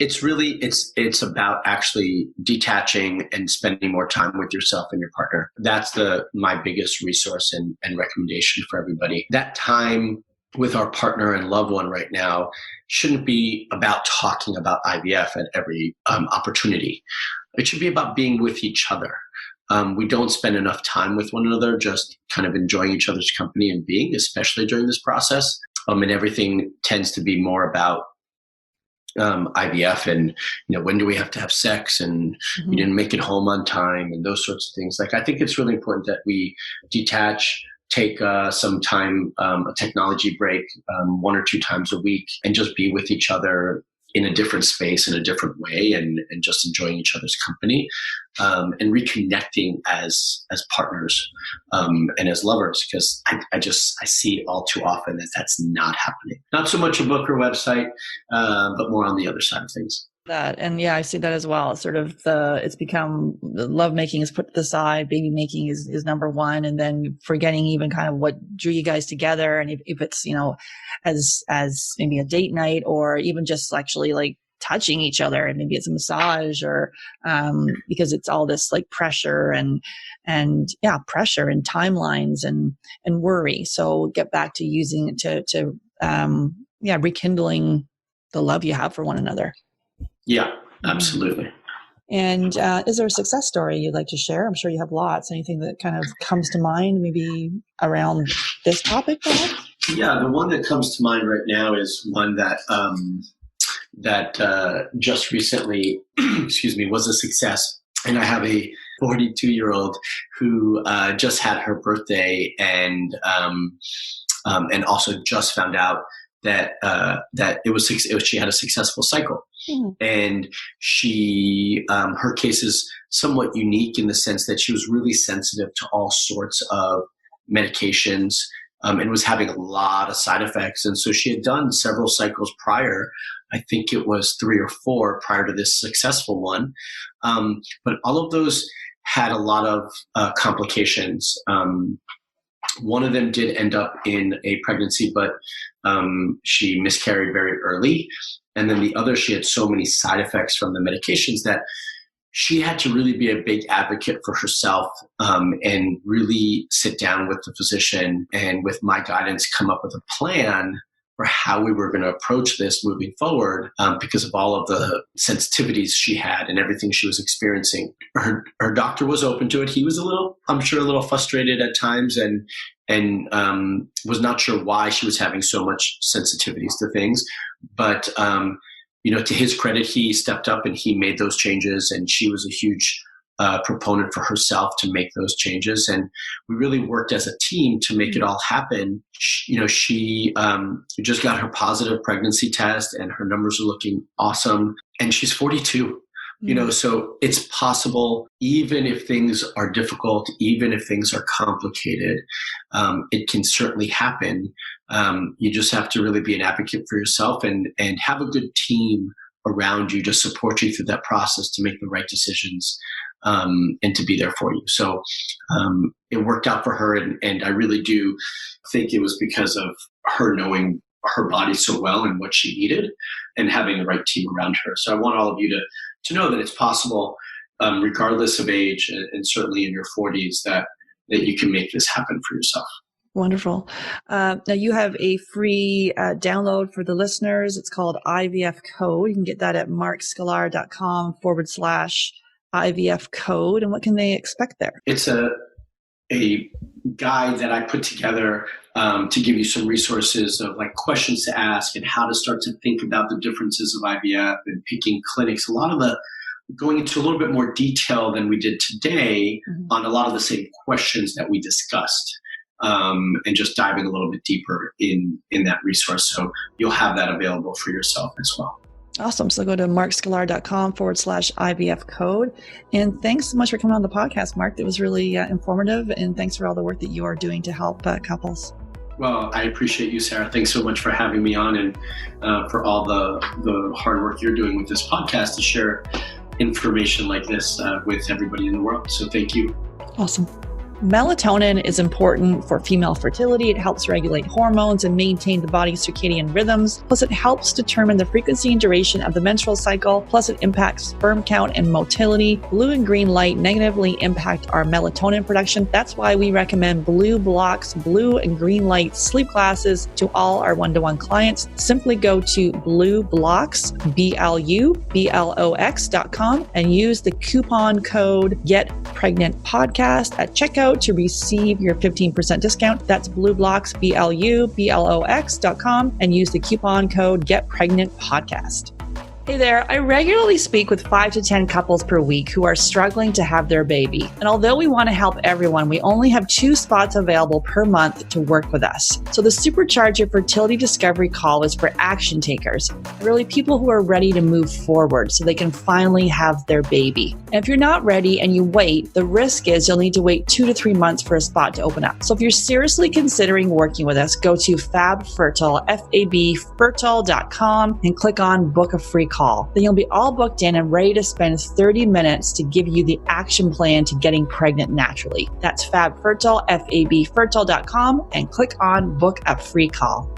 It's about actually detaching and spending more time with yourself and your partner. That's my biggest resource and recommendation for everybody. That time with our partner and loved one right now shouldn't be about talking about IVF at every opportunity. It should be about being with each other. We don't spend enough time with one another, just kind of enjoying each other's company and being, especially during this process. And everything tends to be more about IVF and, when do we have to have sex, and you didn't make it home on time, and those sorts of things. Like, I think it's really important that we detach, take some time, a technology break, 1 or 2 times a week, and just be with each other in a different space, in a different way, and just enjoying each other's company, and reconnecting as partners, and as lovers, because I see it all too often that that's not happening. Not so much a book or website, but more on the other side of things. That, and yeah, I see that as well. Sort of it's become love making is put to the side, baby making is number one, and then forgetting even kind of what drew you guys together. And if it's, as maybe a date night, or even just actually like touching each other, and maybe it's a massage, or because it's all this like pressure and pressure and timelines and worry. So get back to using it to rekindling the love you have for one another. Yeah, absolutely. And is there a success story you'd like to share? I'm sure you have lots. Anything that kind of comes to mind, maybe around this topic, perhaps? Yeah, the one that comes to mind right now is one that just recently, was a success. And I have a 42-year-old who just had her birthday, and also just found out that she had a successful cycle. And she, her case is somewhat unique in the sense that she was really sensitive to all sorts of medications, and was having a lot of side effects. And so she had done several cycles prior. I think it was 3 or 4 prior to this successful one. But all of those had a lot of complications. One of them did end up in a pregnancy, but she miscarried very early. And then the other, she had so many side effects from the medications that she had to really be a big advocate for herself, and really sit down with the physician and with my guidance come up with a plan for how we were going to approach this moving forward, because of all of the sensitivities she had and everything she was experiencing. Her doctor was open to it. He was a little frustrated at times, and was not sure why she was having so much sensitivities to things. But, to his credit, he stepped up and he made those changes, and she was a huge proponent for herself to make those changes. And we really worked as a team to make it all happen. She just got her positive pregnancy test, and her numbers are looking awesome. And she's 42. So it's possible, even if things are difficult, even if things are complicated, it can certainly happen. You just have to really be an advocate for yourself and have a good team around you to support you through that process to make the right decisions, and to be there for you. So it worked out for her. And I really do think it was because of her knowing her body so well and what she needed, and having the right team around her. So I want all of you to know that it's possible, regardless of age, and certainly in your 40s, that you can make this happen for yourself. Wonderful. Now you have a free download for the listeners. It's called IVF Code. You can get that at marcsklar.com/IVF code. And what can they expect there? It's a guide that I put together to give you some resources of like questions to ask and how to start to think about the differences of IVF and picking clinics. A lot of going into a little bit more detail than we did today on a lot of the same questions that we discussed, and just diving a little bit deeper in that resource. So you'll have that available for yourself as well. Awesome. So go to marcsklar.com/IVF code. And thanks so much for coming on the podcast, Marc. That was really informative. And thanks for all the work that you are doing to help couples. Well, I appreciate you, Sarah. Thanks so much for having me on, and for all the hard work you're doing with this podcast to share information like this with everybody in the world. So thank you. Awesome. Melatonin is important for female fertility. It helps regulate hormones and maintain the body's circadian rhythms. Plus, it helps determine the frequency and duration of the menstrual cycle. Plus, it impacts sperm count and motility. Blue and green light negatively impact our melatonin production. That's why we recommend Blue Blocks, blue and green light sleep glasses to all our one-to-one clients. Simply go to blueblocks.com and use the coupon code GetPregnantPodcast at checkout to receive your 15% discount. That's BlueBlocks, BlueBlocks.com, and use the coupon code GetPregnantPodcast. Hey there, I regularly speak with 5 to 10 couples per week who are struggling to have their baby. And although we want to help everyone, we only have 2 spots available per month to work with us. So the Supercharge Your Fertility Discovery Call is for action takers, really people who are ready to move forward so they can finally have their baby. And if you're not ready and you wait, the risk is you'll need to wait 2 to 3 months for a spot to open up. So if you're seriously considering working with us, go to FabFertile, FabFertile.com and click on Book a Free Call. Then you'll be all booked in and ready to spend 30 minutes to give you the action plan to getting pregnant naturally. That's FabFertile, FabFertile.com, and click on Book a Free Call.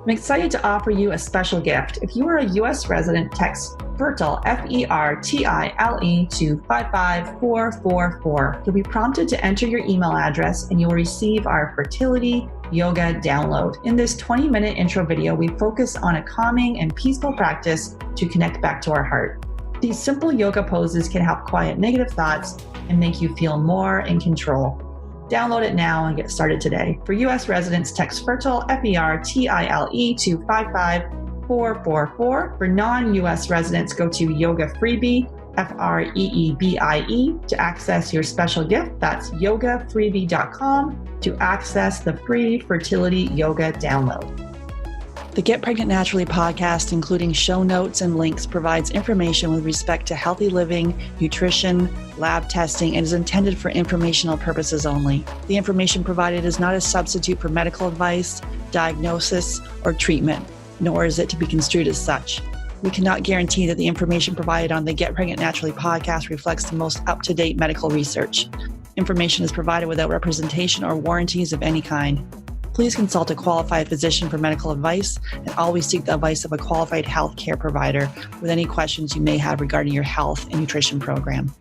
I'm excited to offer you a special gift. If you are a U.S. resident, text FERTILE, FERTILE, to 55444. You'll be prompted to enter your email address and you will receive our fertility yoga download. In this 20-minute intro video, we focus on a calming and peaceful practice to connect back to our heart. These simple yoga poses can help quiet negative thoughts and make you feel more in control. Download it now and get started today. For U.S. residents, text FERTILE, FERTILE, to 55444. For non-U.S. residents, go to Yoga Freebie, FREEBIE, to access your special gift. That's yogafreebie.com to access the free fertility yoga download. The Get Pregnant Naturally podcast, including show notes and links, provides information with respect to healthy living, nutrition, lab testing, and is intended for informational purposes only. The information provided is not a substitute for medical advice, diagnosis, or treatment, nor is it to be construed as such. We cannot guarantee that the information provided on the Get Pregnant Naturally podcast reflects the most up-to-date medical research. Information is provided without representation or warranties of any kind. Please consult a qualified physician for medical advice and always seek the advice of a qualified healthcare provider with any questions you may have regarding your health and nutrition program.